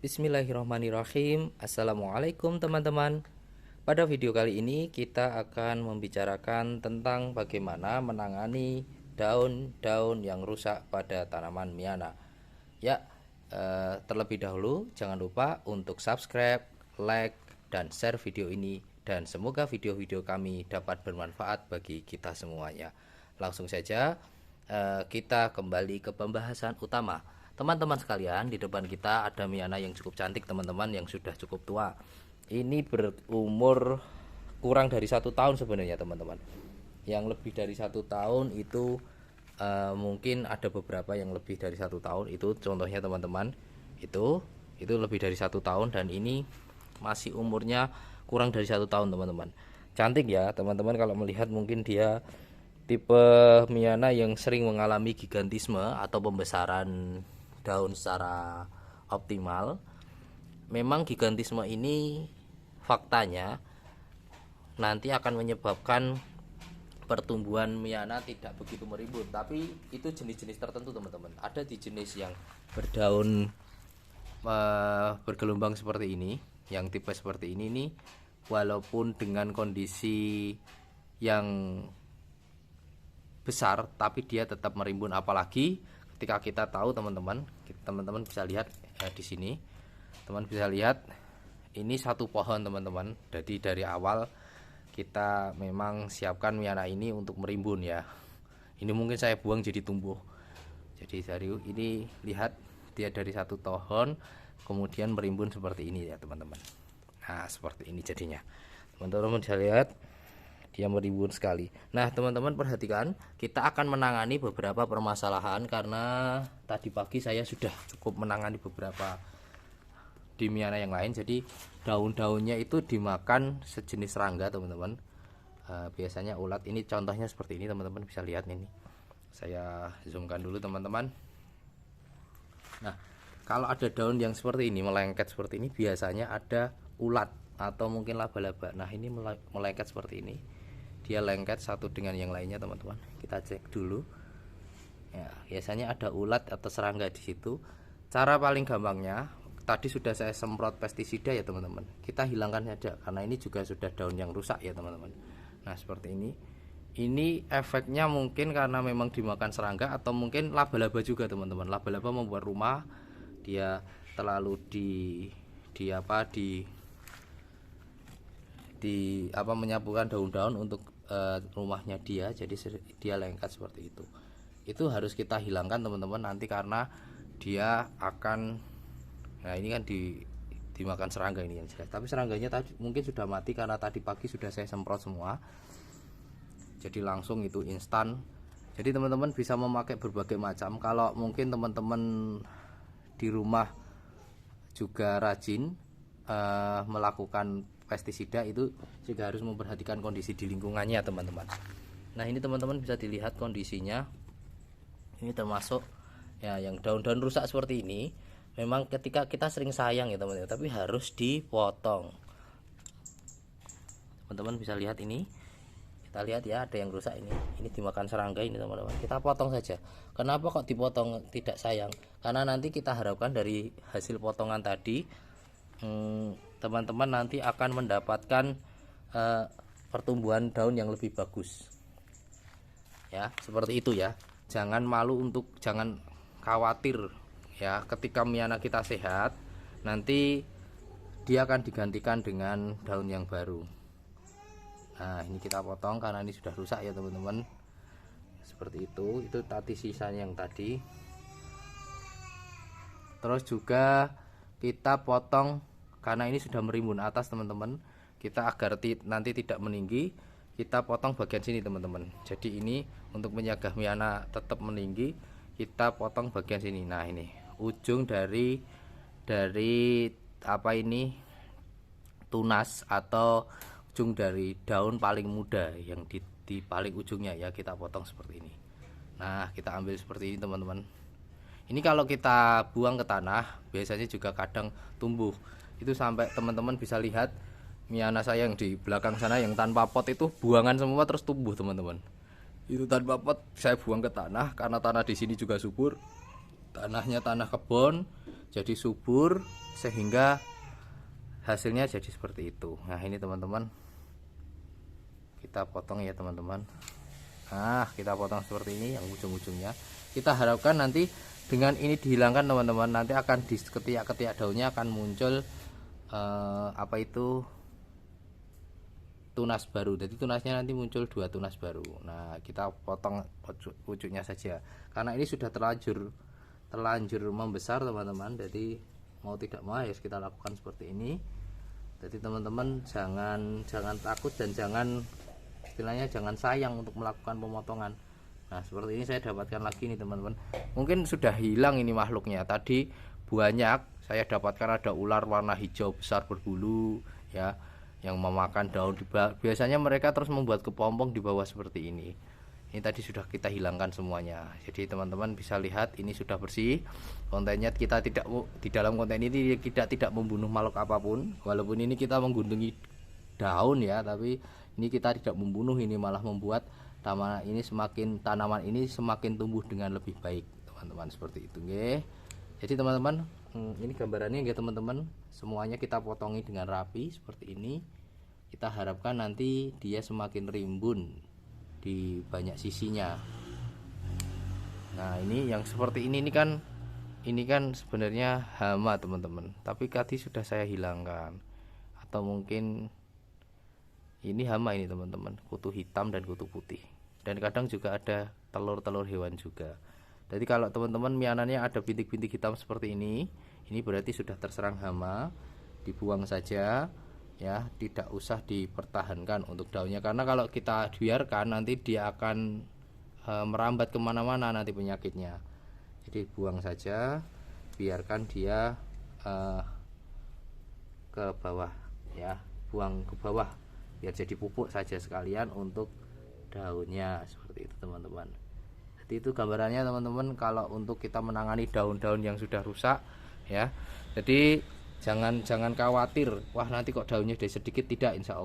Bismillahirrahmanirrahim. Assalamualaikum teman-teman. Pada video kali ini kita akan membicarakan tentang bagaimana menangani daun-daun yang rusak pada tanaman Miana. Ya, terlebih dahulu jangan lupa untuk subscribe, like, dan share video ini. Dan semoga video-video kami dapat bermanfaat bagi kita semuanya. Langsung saja kita kembali ke pembahasan utama. Teman-teman sekalian, di depan kita ada Miana yang cukup cantik teman-teman, yang sudah cukup tua. Ini berumur kurang dari 1 tahun sebenarnya teman-teman. Yang lebih dari 1 tahun itu mungkin ada beberapa yang lebih dari 1 tahun. Itu contohnya teman-teman, itu lebih dari 1 tahun, dan ini masih umurnya kurang dari 1 tahun teman-teman. Cantik ya teman-teman. Kalau melihat mungkin dia tipe Miana yang sering mengalami gigantisme atau pembesaran daun secara optimal. Memang gigantisme ini faktanya nanti akan menyebabkan pertumbuhan Miana tidak begitu merimbun, tapi itu jenis-jenis tertentu teman-teman. Ada di jenis yang berdaun bergelombang seperti ini, yang tipe seperti ini nih, walaupun dengan kondisi yang besar tapi dia tetap merimbun. Apalagi ketika kita tahu teman-teman bisa lihat di sini, teman bisa lihat ini satu pohon teman-teman. Jadi dari awal kita memang siapkan Miana ini untuk merimbun ya. Ini mungkin saya buang jadi tumbuh. Jadi dari ini lihat dia dari satu pohon kemudian merimbun seperti ini ya teman-teman. Nah seperti ini jadinya teman-teman bisa lihat dia merimbun sekali. Nah teman-teman perhatikan, kita akan menangani beberapa permasalahan karena tadi pagi saya sudah cukup menangani beberapa di Miana yang lain. Jadi daun-daunnya itu dimakan sejenis serangga teman-teman. Biasanya ulat. Ini contohnya seperti ini teman-teman bisa lihat ini. Saya zoomkan dulu teman-teman. Nah kalau ada daun yang seperti ini melengket seperti ini, biasanya ada ulat atau mungkin laba-laba. Nah ini melengket seperti ini, dia lengket satu dengan yang lainnya teman-teman. Kita cek dulu ya, biasanya ada ulat atau serangga di situ. Cara paling gampangnya tadi sudah saya semprot pestisida ya teman-teman, kita hilangkan saja karena ini juga sudah daun yang rusak ya teman-teman. Nah seperti ini efeknya mungkin karena memang dimakan serangga atau mungkin laba-laba juga teman-teman. Laba-laba membuat rumah, dia terlalu menyapukan daun-daun untuk rumahnya dia, jadi dia lengket seperti itu. Itu harus kita hilangkan teman-teman nanti, karena dia akan, nah ini kan dimakan serangga ini yang jelas. Tapi serangganya tadi mungkin sudah mati karena tadi pagi sudah saya semprot semua, jadi langsung itu instan. Jadi teman-teman bisa memakai berbagai macam. Kalau mungkin teman-teman di rumah juga rajin melakukan pestisida, itu juga harus memperhatikan kondisi di lingkungannya teman-teman. Nah ini teman-teman bisa dilihat kondisinya. Ini termasuk ya yang daun-daun rusak seperti ini. Memang ketika kita sering sayang ya teman-teman, tapi harus dipotong. Teman-teman bisa lihat ini. Kita lihat ya, ada yang rusak ini dimakan serangga ini teman-teman. Kita potong saja. Kenapa kok dipotong tidak sayang? Karena nanti kita harapkan dari hasil potongan tadi teman-teman nanti akan mendapatkan pertumbuhan daun yang lebih bagus ya, seperti itu ya. Jangan malu untuk, jangan khawatir ya, ketika Miana kita sehat nanti dia akan digantikan dengan daun yang baru. Nah ini kita potong karena ini sudah rusak ya teman-teman, seperti itu tadi sisanya yang tadi. Terus juga kita potong karena ini sudah merimbun atas teman-teman, kita agar nanti tidak meninggi, kita potong bagian sini teman-teman. Jadi ini untuk mencegah Miana tetap meninggi, kita potong bagian sini. Nah ini ujung dari apa ini, tunas atau ujung dari daun paling muda yang di paling ujungnya ya, kita potong seperti ini. Nah kita ambil seperti ini teman-teman. Ini kalau kita buang ke tanah biasanya juga kadang tumbuh. Itu sampai teman-teman bisa lihat Miana saya yang di belakang sana yang tanpa pot itu buangan semua terus tumbuh teman-teman. Itu tanpa pot saya buang ke tanah karena tanah di sini juga subur. Tanahnya tanah kebon, jadi subur sehingga hasilnya jadi seperti itu. Nah ini teman-teman, kita potong ya teman-teman. Nah kita potong seperti ini yang ujung-ujungnya. Kita harapkan nanti dengan ini dihilangkan teman-teman, nanti akan di ketiak-ketiak daunnya akan muncul apa itu, tunas baru. Jadi tunasnya nanti muncul 2 tunas baru. Nah kita potong pucuknya saja karena ini sudah terlanjur membesar teman-teman. Jadi mau tidak mau harus kita lakukan seperti ini. Jadi teman-teman jangan takut dan istilahnya jangan sayang untuk melakukan pemotongan. Nah seperti ini saya dapatkan lagi nih teman-teman. Mungkin sudah hilang ini makhluknya. Tadi banyak saya dapatkan ada ular warna hijau besar berbulu ya, yang memakan daun. Biasanya mereka terus membuat kepompong di bawah seperti ini. Ini tadi sudah kita hilangkan semuanya. Jadi teman-teman bisa lihat ini sudah bersih. Kontennya kita tidak, di dalam konten ini kita tidak membunuh makhluk apapun. Walaupun ini kita mengguntingi daun ya, tapi ini kita tidak membunuh, ini malah membuat tanaman ini semakin tumbuh dengan lebih baik teman-teman, seperti itu nggih. Jadi teman-teman, ini gambarannya ya teman-teman, semuanya kita potongi dengan rapi seperti ini. Kita harapkan nanti dia semakin rimbun di banyak sisinya. Nah ini yang seperti ini kan sebenarnya hama teman-teman, tapi tadi sudah saya hilangkan. Atau mungkin ini hama ini teman-teman, kutu hitam dan kutu putih, dan kadang juga ada telur-telur hewan juga. Jadi kalau teman-teman mianannya ada bintik-bintik hitam seperti ini berarti sudah terserang hama. Dibuang saja ya, tidak usah dipertahankan untuk daunnya, karena kalau kita biarkan nanti dia akan merambat kemana-mana nanti penyakitnya. Jadi buang saja, biarkan dia ke bawah ya, buang ke bawah biar jadi pupuk saja sekalian untuk daunnya, seperti itu teman-teman. Jadi itu gambarannya teman-teman kalau untuk kita menangani daun-daun yang sudah rusak ya. Jadi jangan khawatir, wah nanti kok daunnya udah sedikit. Tidak, insya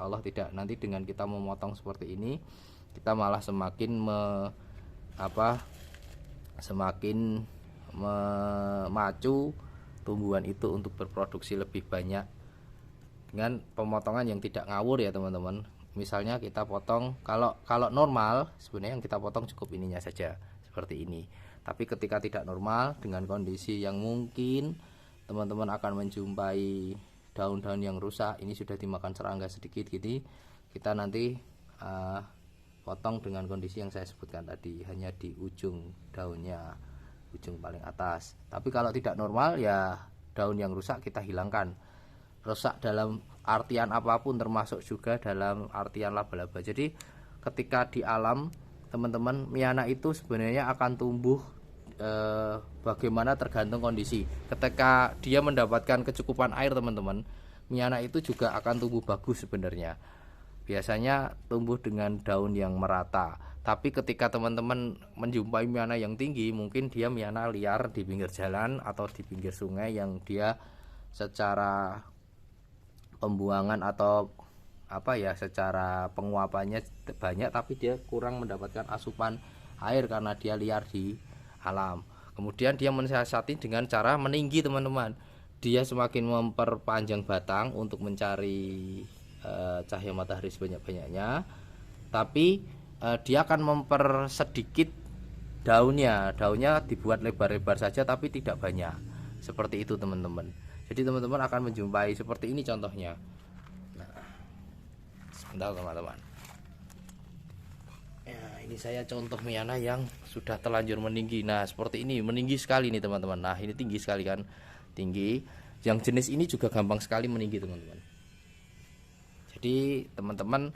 Allah tidak. Nanti dengan kita memotong seperti ini, kita malah semakin memacu tumbuhan itu untuk berproduksi lebih banyak dengan pemotongan yang tidak ngawur ya teman-teman. Misalnya kita potong, kalau normal sebenarnya yang kita potong cukup ininya saja seperti ini. Tapi ketika tidak normal, dengan kondisi yang mungkin teman-teman akan menjumpai daun-daun yang rusak, ini sudah dimakan serangga sedikit gitu, kita nanti potong dengan kondisi yang saya sebutkan tadi, hanya di ujung daunnya, ujung paling atas. Tapi kalau tidak normal ya daun yang rusak kita hilangkan. Rusak dalam artian apapun, termasuk juga dalam artian laba-laba. Jadi ketika di alam teman-teman, miana itu sebenarnya akan tumbuh bagaimana tergantung kondisi. Ketika dia mendapatkan kecukupan air teman-teman, miana itu juga akan tumbuh bagus sebenarnya. Biasanya tumbuh dengan daun yang merata. Tapi ketika teman-teman menjumpai miana yang tinggi, mungkin dia miana liar di pinggir jalan atau di pinggir sungai yang dia secara pembuangan atau secara penguapannya banyak, tapi dia kurang mendapatkan asupan air karena dia liar di alam. Kemudian dia mensiasati dengan cara meninggi teman-teman. Dia semakin memperpanjang batang untuk mencari cahaya matahari sebanyak-banyaknya, tapi dia akan mempersedikit daunnya dibuat lebar-lebar saja tapi tidak banyak, seperti itu teman-teman. Jadi teman-teman akan menjumpai seperti ini contohnya. Nah, sebentar teman-teman. Ya, ini saya contoh miana yang sudah terlanjur meninggi. Nah, seperti ini, meninggi sekali nih teman-teman. Nah, ini tinggi sekali kan, tinggi. Yang jenis ini juga gampang sekali meninggi teman-teman. Jadi teman-teman,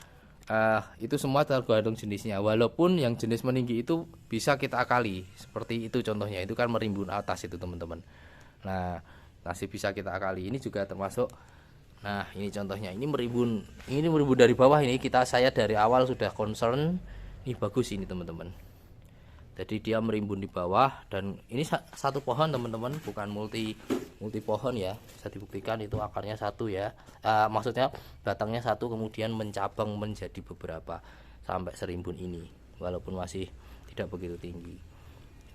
itu semua tergantung jenisnya. Walaupun yang jenis meninggi itu bisa kita akali, seperti itu contohnya. Itu kan merimbun atas itu teman-teman. Nah, masih bisa kita akali. Ini juga termasuk. Nah ini contohnya, ini merimbun dari bawah. Ini saya dari awal sudah concern, ini bagus ini teman-teman. Jadi dia merimbun di bawah, dan ini satu pohon teman-teman, bukan multi pohon ya. Bisa dibuktikan itu akarnya satu ya, maksudnya batangnya satu, kemudian mencabang menjadi beberapa sampai serimbun ini, walaupun masih tidak begitu tinggi.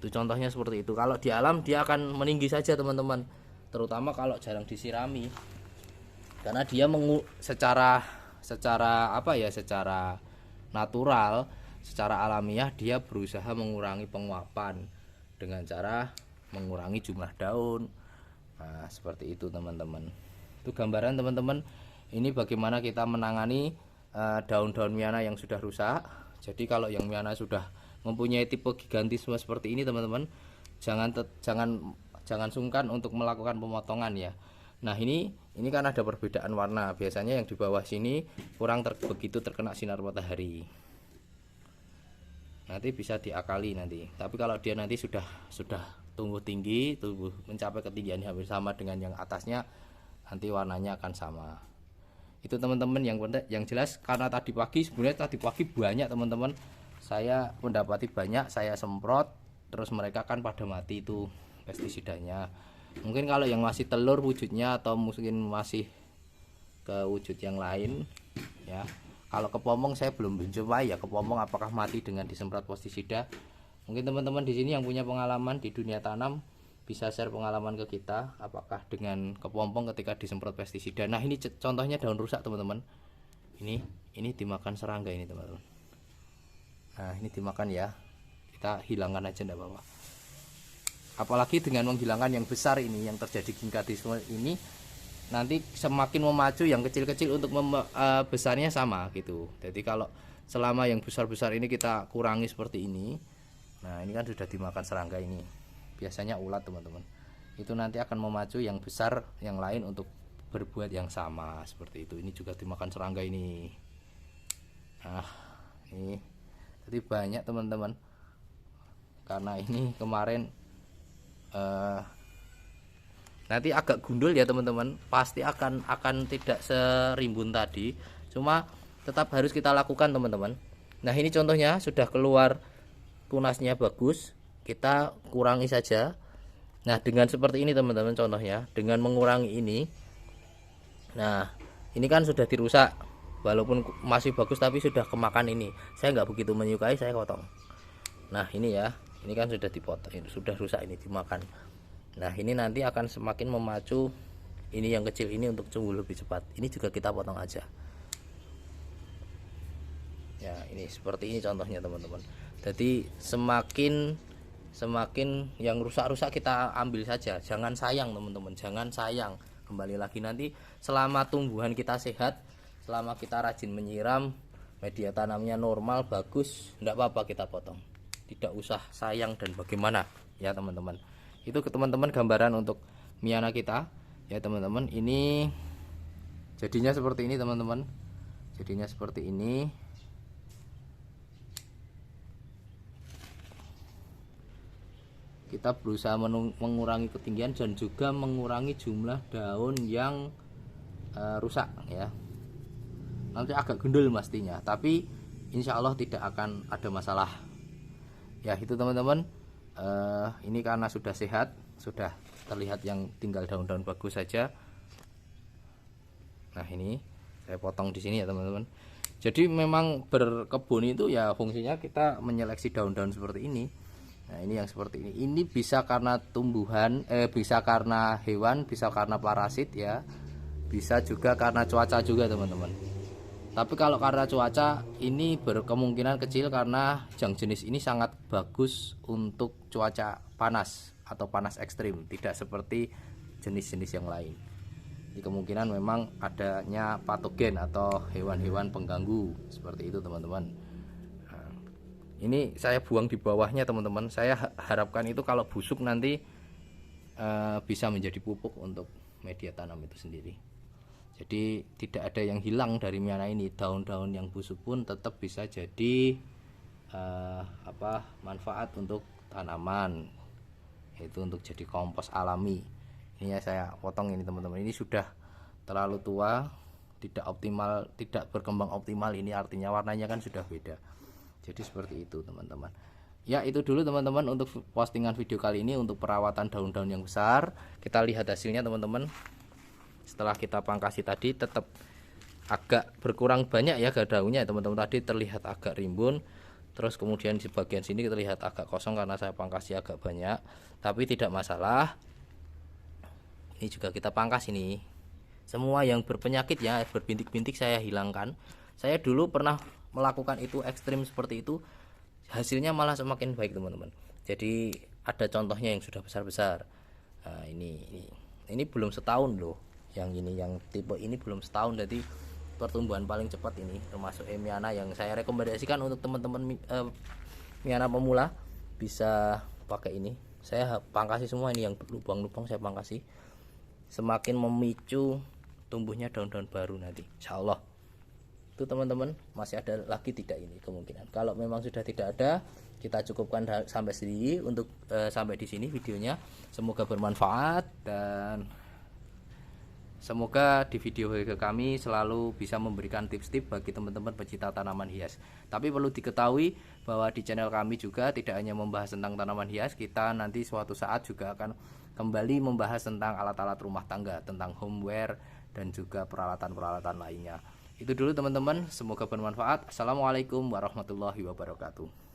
Itu contohnya seperti itu. Kalau di alam dia akan meninggi saja teman-teman, terutama kalau jarang disirami, karena dia secara apa ya, secara natural, secara alamiah dia berusaha mengurangi penguapan dengan cara mengurangi jumlah daun. Nah seperti itu teman-teman. Itu gambaran teman-teman, ini bagaimana kita menangani daun-daun Miana yang sudah rusak. Jadi kalau yang Miana sudah mempunyai tipe gigantisme seperti ini teman-teman, jangan sungkan untuk melakukan pemotongan ya. Nah ini kan ada perbedaan warna. Biasanya yang di bawah sini kurang begitu terkena sinar matahari. Nanti bisa diakali nanti. Tapi kalau dia nanti sudah tumbuh tinggi, tumbuh mencapai ketinggian hampir sama dengan yang atasnya, nanti warnanya akan sama. Itu teman-teman, yang jelas karena tadi pagi banyak teman-teman, saya mendapati banyak, saya semprot terus mereka kan pada mati itu pestisidanya. Mungkin kalau yang masih telur wujudnya atau mungkin masih ke wujud yang lain ya. Kalau kepompong saya belum mencoba ya, kepompong apakah mati dengan disemprot pestisida. Mungkin teman-teman di sini yang punya pengalaman di dunia tanam bisa share pengalaman ke kita, apakah dengan kepompong ketika disemprot pestisida. Nah ini contohnya daun rusak teman-teman. Ini dimakan serangga ini teman-teman. Nah ini dimakan ya, kita hilangkan aja enggak apa-apa. Apalagi dengan menghilangkan yang besar ini, yang terjadi gigantisme ini, nanti semakin memacu yang kecil-kecil untuk besarnya sama gitu. Jadi kalau selama yang besar-besar ini kita kurangi seperti ini, nah ini kan sudah dimakan serangga ini, biasanya ulat teman-teman, itu nanti akan memacu yang besar yang lain untuk berbuat yang sama seperti itu. Ini juga dimakan serangga ini. Nah ini jadi banyak teman-teman, karena ini kemarin nanti agak gundul ya teman-teman, pasti akan tidak serimbun tadi, cuma tetap harus kita lakukan teman-teman. Nah ini contohnya sudah keluar tunasnya bagus, kita kurangi saja. Nah dengan seperti ini teman-teman, contohnya dengan mengurangi ini, nah ini kan sudah dirusak, walaupun masih bagus tapi sudah kemakan ini, saya nggak begitu menyukai, saya potong. Nah ini ya, ini kan sudah dipotong, sudah rusak, ini dimakan. Nah ini nanti akan semakin memacu ini yang kecil ini untuk tumbuh lebih cepat. Ini juga kita potong aja ya. Ini seperti ini contohnya teman-teman. Jadi semakin yang rusak-rusak kita ambil saja, jangan sayang teman-teman, jangan sayang. Kembali lagi, nanti selama tumbuhan kita sehat, selama kita rajin menyiram, media tanamnya normal bagus, enggak apa-apa kita potong, tidak usah sayang dan bagaimana ya teman-teman. Itu ke teman-teman gambaran untuk Miana kita ya teman-teman. Ini jadinya seperti ini teman-teman, jadinya seperti ini. Kita berusaha mengurangi ketinggian dan juga mengurangi jumlah daun yang rusak ya. Nanti agak gundul pastinya, tapi insya Allah tidak akan ada masalah ya. Itu teman-teman, ini karena sudah sehat, sudah terlihat yang tinggal daun-daun bagus saja. Nah ini saya potong di sini ya teman-teman. Jadi memang berkebun itu ya fungsinya kita menyeleksi daun-daun seperti ini. Nah ini yang seperti ini bisa karena tumbuhan, bisa karena hewan, bisa karena parasit ya, bisa juga karena cuaca juga teman-teman. Tapi kalau karena cuaca ini berkemungkinan kecil, karena yang jenis ini sangat bagus untuk cuaca panas atau panas ekstrim, tidak seperti jenis-jenis yang lain. Jadi kemungkinan memang adanya patogen atau hewan-hewan pengganggu seperti itu teman-teman. Nah, ini saya buang di bawahnya teman-teman. Saya harapkan itu kalau busuk nanti bisa menjadi pupuk untuk media tanam itu sendiri. Jadi tidak ada yang hilang dari Miana ini. Daun-daun yang busuk pun tetap bisa jadi manfaat untuk tanaman, yaitu untuk jadi kompos alami. Ini ya saya potong ini teman-teman. Ini sudah terlalu tua, tidak optimal, tidak berkembang optimal. Ini artinya warnanya kan sudah beda. Jadi seperti itu teman-teman. Ya itu dulu teman-teman untuk postingan video kali ini untuk perawatan daun-daun yang besar. Kita lihat hasilnya teman-teman. Setelah kita pangkasi tadi tetap agak berkurang banyak ya daunnya teman-teman. Tadi terlihat agak rimbun, Terus kemudian di bagian sini terlihat agak kosong karena saya pangkasnya agak banyak, tapi tidak masalah. Ini juga kita pangkas ini. Semua yang berpenyakit ya, berbintik-bintik saya hilangkan. Saya dulu pernah melakukan itu ekstrim seperti itu, hasilnya malah semakin baik teman-teman. Jadi ada contohnya yang sudah besar-besar. Nah, ini belum setahun loh. Yang ini yang tipe ini belum setahun, jadi pertumbuhan paling cepat ini termasuk Emiana yang saya rekomendasikan untuk teman-teman Miana pemula bisa pakai ini. Saya pangkasi semua ini yang lubang-lubang saya pangkasi. Semakin memicu tumbuhnya daun-daun baru nanti. Insyaallah. Itu teman-teman, masih ada lagi tidak ini kemungkinan. Kalau memang sudah tidak ada, kita cukupkan sampai sini untuk sampai di sini videonya. Semoga bermanfaat dan semoga di video kami selalu bisa memberikan tips-tips bagi teman-teman pecinta tanaman hias. Tapi perlu diketahui bahwa di channel kami juga tidak hanya membahas tentang tanaman hias, kita nanti suatu saat juga akan kembali membahas tentang alat-alat rumah tangga, tentang homeware dan juga peralatan-peralatan lainnya. Itu dulu teman-teman, semoga bermanfaat. Assalamualaikum warahmatullahi wabarakatuh.